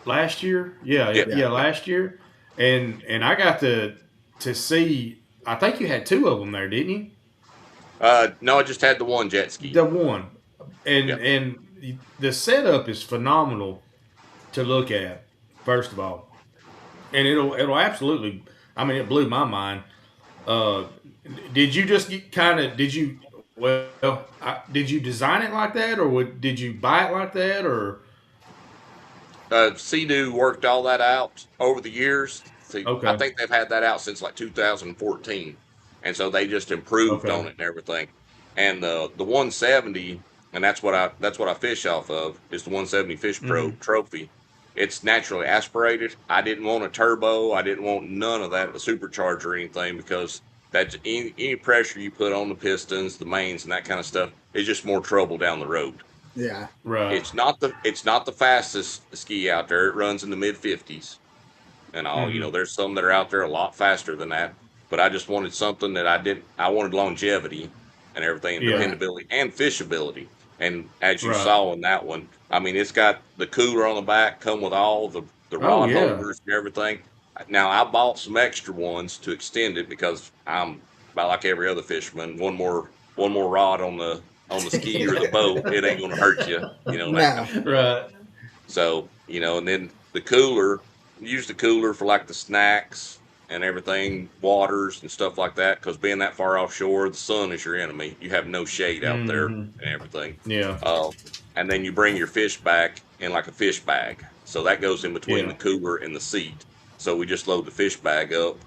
last year. Yeah, yeah, yeah, yeah, yeah, last year, and I got to see. I think you had two of them there, didn't you? no, I just had the one jet ski. The one, Yeah, and the setup is phenomenal to look at. First of all, and it'll absolutely. I mean, it blew my mind. Uh, did you just get kind of? Did you? Well, did you design it like that, or did you buy it like that, or Sea-Doo worked all that out over the years. See, I okay, think they've had that out since like 2014, and so they just improved okay, on it and everything. And the 170, and that's what I fish off of is the 170 Fish Pro hmm, trophy. It's naturally aspirated. I didn't want a turbo. I didn't want none of that, a supercharger or anything, because that's any pressure you put on the pistons, the mains, and that kind of stuff is just more trouble down the road. yeah, right, It's not the fastest ski out there. It runs in the mid 50s and all. hmm, There's some that are out there a lot faster than that. But I just wanted something that I didn't. I wanted longevity and everything, and yeah, right, dependability and fishability. And as you right. saw in that one, I mean, it's got the cooler on the back, come with all the Oh rod yeah, holders and everything. Now I bought some extra ones to extend it because I'm about like every other fisherman. One more rod on the ski or the boat, it ain't gonna hurt you. That kind no, of stuff. right, So, and then the cooler, use the cooler for like the snacks and everything, waters and stuff like that. Because being that far offshore, the sun is your enemy. You have no shade out there hmm, and everything. yeah, Uh, and then you bring your fish back in like a fish bag. So that goes in between the yeah. cooler and the seat. So we just load the fish bag up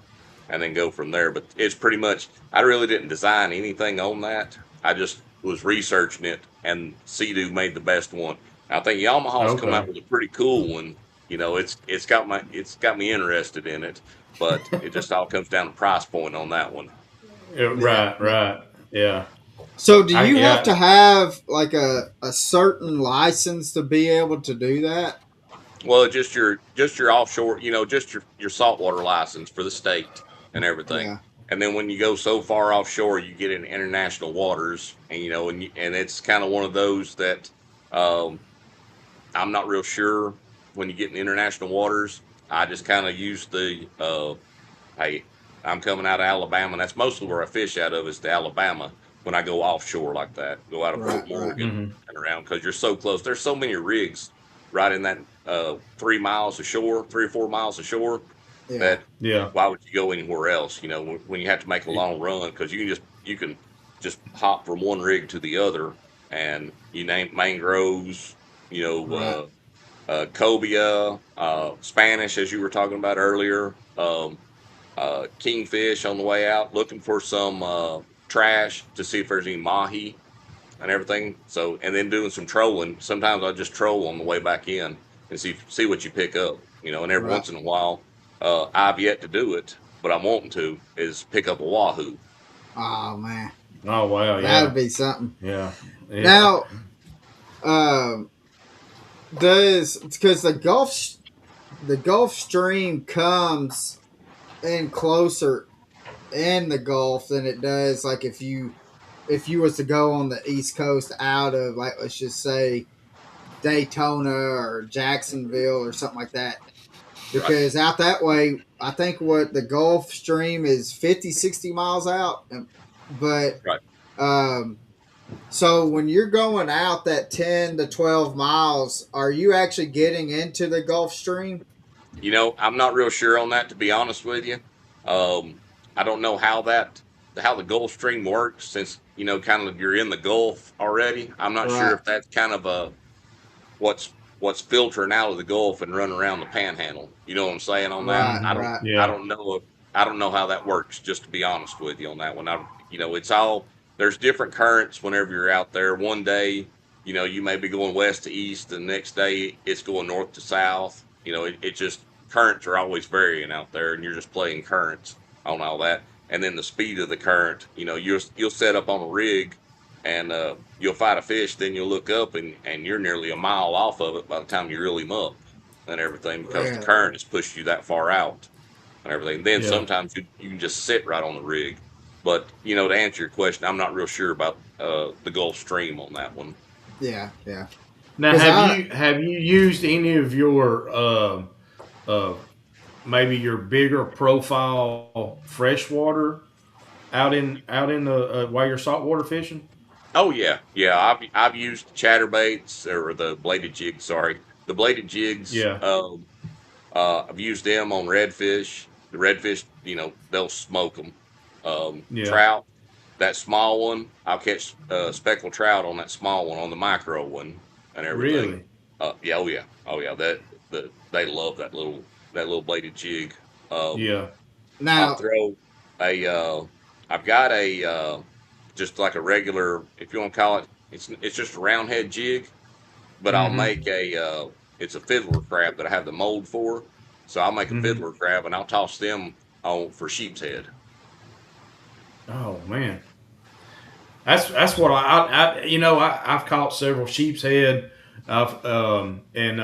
and then go from there. But it's pretty much, I really didn't design anything on that. I just was researching it, and Sea-Doo made the best one. I think Yamaha's come Okay, out with a pretty cool one. It's got me interested in it, but it just all comes down to price point on that one. yeah, yeah, right, yeah. right, yeah. So, do I you have yeah. to have like a certain license to be able to do that? Well, just your offshore, just your saltwater license for the state and everything. Yeah, And then when you go so far offshore, you get in international waters, and and it's kind of one of those that um, I'm not real sure when you get in international waters. I just kind of use the hey, I'm coming out of Alabama, and that's mostly where I fish out of is the Alabama when I go offshore like that, go out of Right, Fort right. Morgan and around because you're so close. There's so many rigs right in that 3 miles ashore, 3 or 4 miles ashore Yeah, that Yeah. why would you go anywhere else? You know, when you have to make a long run because you can just hop from one rig to the other and you name mangroves, you right. know, cobia, Spanish as you were talking about earlier. Kingfish on the way out, looking for some trash to see if there's any mahi and everything. So, and then doing some trolling. Sometimes I just troll on the way back in and see what you pick up. You know, and every Right. once in a while, I've yet to do it, but I'm wanting to is pick up a wahoo. Oh man, Oh wow. that would Yeah. be something. Yeah. Yeah. Now, um, does because the Gulf Stream comes in closer in the Gulf than it does like if you was to go on the East Coast out of like let's just say Daytona or Jacksonville or something like that. Right, Because out that way, I think what the Gulf Stream is 50, 60 miles out. But right. um, so when you're going out that 10 to 12 miles, are you actually getting into the Gulf Stream? You know, I'm not real sure on that to be honest with you. Um, I don't know how the Gulf Stream works since kind of you're in the Gulf already. I'm not sure Right, if that's kind of a what's filtering out of the Gulf and running around the Panhandle. You know what I'm saying on that? right, Hmm. right, I Yeah. don't know I don't know how that works. Just to be honest with you on that one, it's all there's different currents whenever you're out there. One day, you may be going west to east, the next day it's going north to south. It just currents are always varying out there, and you're just playing currents on all that. And then the speed of the current, you'll set up on a rig and you'll fight a fish, then you'll look up and you're nearly a mile off of it by the time you reel him up and everything because the really. current has pushed you that far out and everything. Then Yeah. sometimes you can just sit right on the rig. But to answer your question, I'm not real sure about the Gulf Stream on that one. Yeah, yeah. Now, Because I have you used any of your uh, maybe your bigger profile freshwater out in the while you're saltwater fishing? Oh yeah. I've used chatterbaits or the bladed jigs. Sorry, the bladed jigs. Yeah. I've used them on redfish. The redfish, they'll smoke them. Yeah. Trout, that small one, I'll catch speckled trout on that small one, on the micro one, and everything. Really? Yeah, oh yeah. They love that little bladed jig. Um, Yeah. I'll now throw a. I've got a just like a regular, if you want to call it. It's just a round head jig, but I'll Mm-hmm. make a it's a fiddler crab that I have the mold for. So I'll make a Mm-hmm. fiddler crab and I'll toss them on for sheep's head. Oh man, that's what I've caught several sheep's head. I've and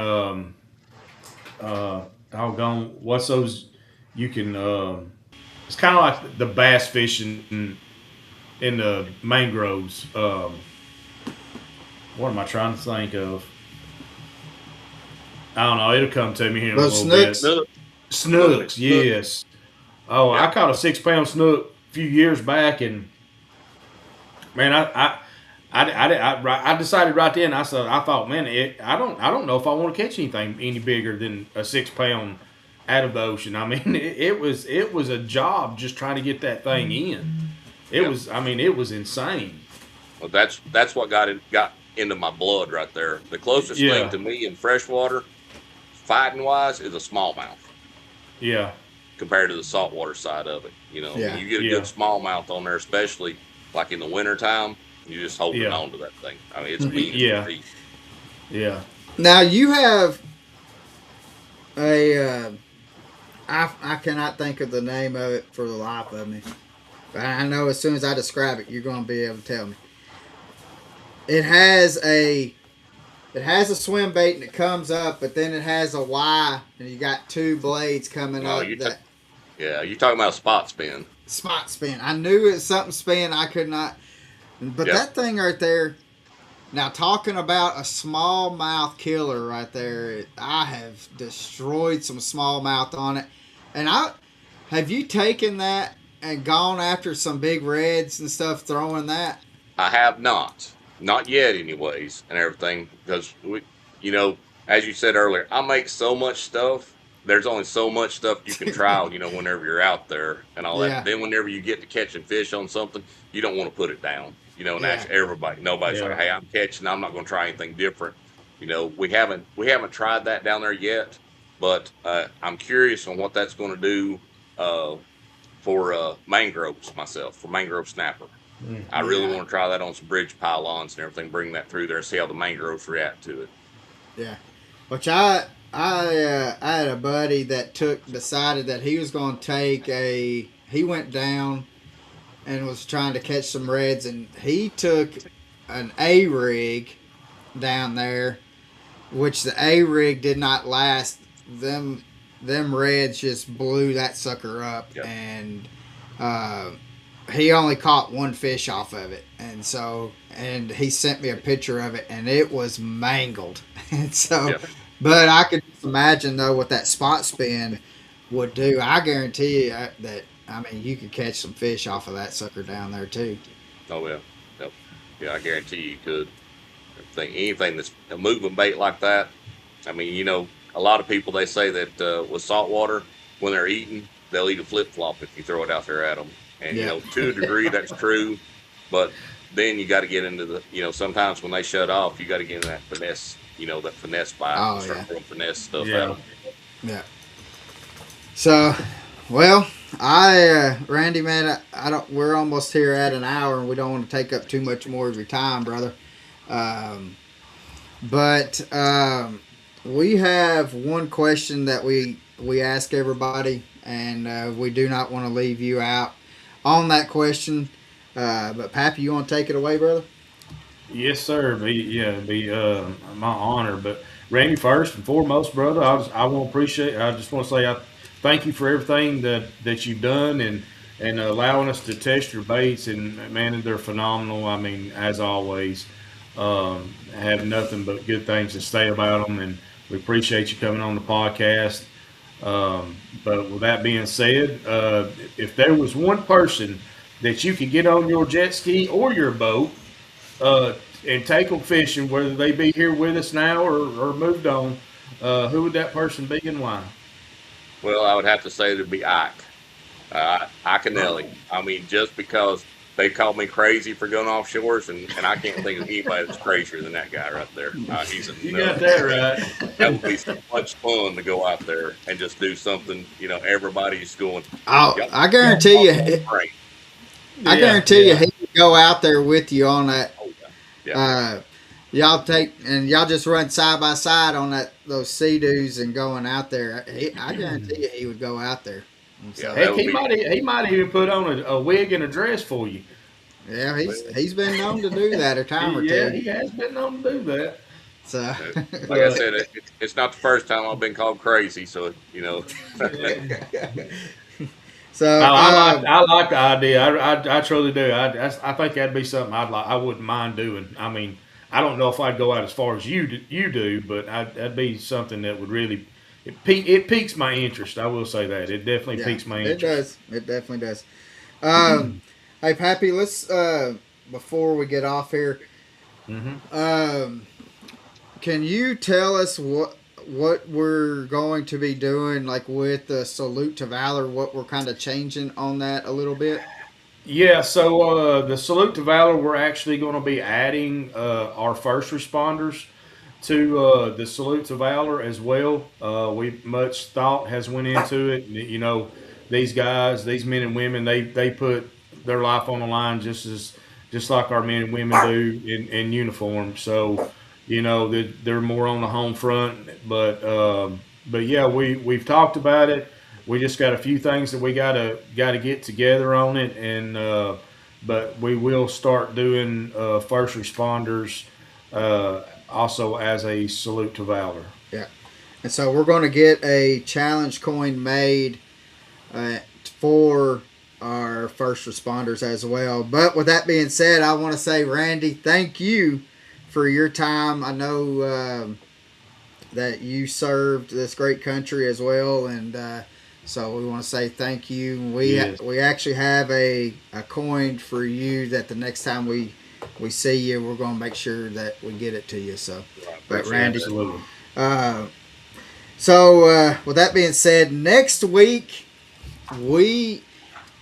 doggone, what's those? You can it's kind of like the bass fishing in the mangroves. What am I trying to think of? I don't know. It'll come to me here in a those little bit. snooks, Snook, snook. Snooks, yes. Oh, I Yeah, caught a 6 pound snook a few years back, and man, I decided right then. I thought, man, I don't know if I want to catch anything any bigger than a 6 pound out of the ocean. I mean, it was a job just trying to get that thing in. yeah. It was insane. Well, that's what got into my blood right there. The closest thing Yeah, to me in freshwater, fighting wise, is a smallmouth yeah, compared to the saltwater side of it. When yeah, you get a good yeah, smallmouth on there, especially like in the wintertime, you're just holding yeah, on to that thing. I mean, it's mean as can yeah, be. yeah. now you have a I cannot think of the name of it for the life of me. But I know as soon as I describe it, you're going to be able to tell me. It has a swim bait and it comes up, but then it has a Y and you got two blades coming No, up that yeah, you're talking about a spot spin. spot spin. I knew it was something spin. I could not, but Yep. that thing right there, Now, talking about a smallmouth killer right there, I have destroyed some smallmouth on it. And I have you taken that and gone after some big reds and stuff, throwing that? I have not yet, anyways, and everything because you know, as you said earlier, I make so much stuff. There's only so much stuff you can try, whenever you're out there and all that. Yeah, Then whenever you get to catching fish on something, you don't want to put it down. And yeah. actually nobody's like, Yeah. hey, I'm catching. I'm not going to try anything different. We haven't tried that down there yet, but I'm curious on what that's going to do uh, for mangroves myself for mangrove snapper. I really Yeah, want to try that on some bridge pylons and everything. Bring that through there and see how the mangroves react to it. yeah. Which I had a buddy that decided that he was going to take a. He went down and was trying to catch some reds, and he took an A rig down there, which the A rig did not last. Them reds just blew that sucker up, Yep. and uh, he only caught one fish off of it, and he sent me a picture of it, and it was mangled. And so, Yep. but I could just imagine though what that spot spin would do. I guarantee you that I mean you could catch some fish off of that sucker down there too. Oh yeah. Yep. Yeah, I guarantee you could. Anything that's a moving bait like that. I mean, a lot of people they say that with saltwater, when they're eating, they'll eat a flip flop if you throw it out there at them. And Yeah, to a degree, that's true. But then you got to get into sometimes when they shut off, you got to get in that finesse, that finesse bite and oh start yeah, throwing finesse stuff at Yeah. them. yeah. So, well, Randy, man, I don't. We're almost here at an hour, and we don't want to take up too much more of your time, brother. Um, but we have one question that we ask everybody, and we do not want to leave you out on that question. But Pappy, you want to take it away, brother? Yes, sir. Be my honor. But Randy, first and foremost, brother, I want to appreciate. I just want to say I thank you for everything that you've done and allowing us to test your baits. And man, they're phenomenal. I mean, as always, I have nothing but good things to say about them. And we appreciate you coming on the podcast. But with that being said, if there was one person that you could get on your jet ski or your boat uh, and take them fishing, whether they be here with us now or moved on, who would that person be and why? Well, I would have to say it'd be Ike. Iconelli. I mean, just because they call me crazy for going offshores, and I can't think of anybody that's crazier than that guy right there. He's a You nut. got that right. That would be so much fun to go out there and just do something. Everybody's going, Oh, y'all, I y'all guarantee talk you, on brain. I Yeah, guarantee you, yeah. he would go out there with you on that. Oh yeah, yeah, Uh, y'all just run side by side on those sea-doos and going out there. I guarantee you, he would go out there. And yeah. so, That Heck, would be. he might even put on a wig and a dress for you. yeah, Well, he's been known to do that a time or Yeah, two. he has been known to do that. So, like I But said, it's not the first time I've been called crazy. So yeah. so I like the idea. I truly do. I think that'd be something I'd like. I wouldn't mind doing. I mean, I don't know if I'd go out as far as you do, but that'd be something that would really it piques my interest. I will say that it definitely yeah, piques my it interest. does. It definitely does. Um, hey, Pappy, let's before we get off here, Hmm. um, can you tell us what we're going to be doing, like with the salute to valor? What we're kind of changing on that a little bit? Yeah, so the salute to valor, we're actually going to be adding our first responders to the salute to valor as well. We much thought has went into it. These guys, these men and women, they put their life on the line just like our men and women do in uniform. So they're more on the home front, but yeah, we've talked about it. We just got a few things that we gotta get together on it, and but we will start doing first responders also as a salute to valor. Yeah. And so we're going to get a challenge coin made for our first responders as well. But with that being said, I want to say, Randy, thank you for your time. I know that you served this great country as well, and so we want to say thank you. Yes. We actually have a coin for you that the next time we see you, we're going to make sure that we get it to you. So, I but appreciate Randy, that. Absolutely. uh, with that being said, next week we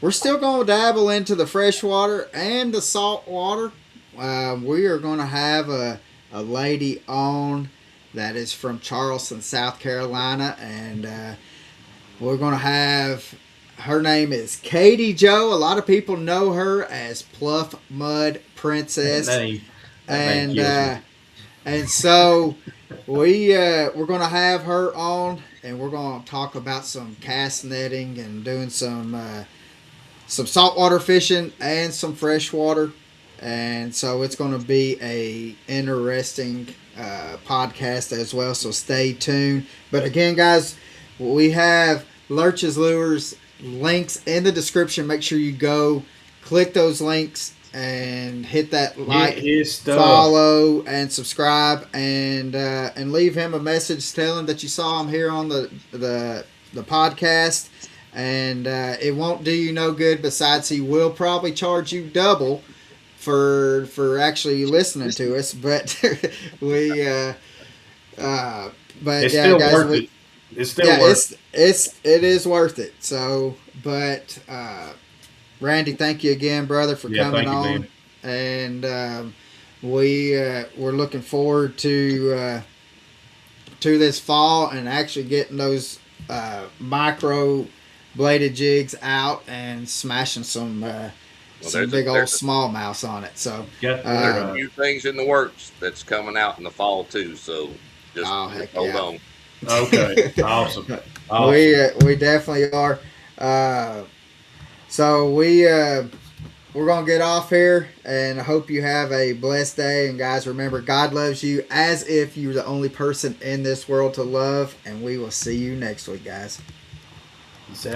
we're still going to dabble into the freshwater and the saltwater. We are going to have a lady on that is from Charleston, South Carolina, and we're going to have her name is Katie Joe. A lot of people know her as Pluff Mud That Princess, name, that name and kills me. so we're going to have her on, and we're going to talk about some cast netting and doing some saltwater fishing and some freshwater, and so it's going to be a interesting podcast as well. So stay tuned. But again, guys, we have Lurch's Lures links in the description. Make sure you go click those links and hit that Get like, his stuff. follow, and subscribe, and leave him a message. Tell him that you saw him here on the podcast, and it won't do you no good. Besides, he will probably charge you double for actually listening to us. But we, but It's yeah, still guys, worth it. It's still yeah, worth it is worth it. So, but Randy, thank you again, brother, for it. Yeah, coming thank you, on, man. and we're looking forward to this fall and actually getting those micro bladed jigs out and smashing Well, some big old smallmouth on it. So, Got there's a the few things in the works that's coming out in the fall too. So oh just heck hold yeah. on. okay. Awesome. We definitely are. So we're gonna get off here, and I hope you have a blessed day. And guys, remember, God loves you as if you're the only person in this world to love. And we will see you next week, guys. Awesome.